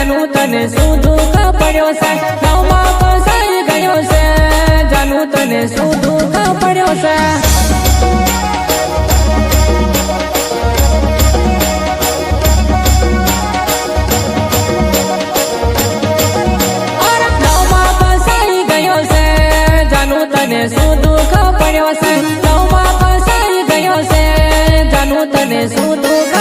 જાનું તને શું દુઃખ પડ્યો છે નવમાં ફસાઈ ગયો છે જાનું તને શું દુઃખ પડ્યો છે તને શું દુઃખ પડ્યો છે નવમાં ફસાઈ ગયો છે જાનું તને શું દુઃખ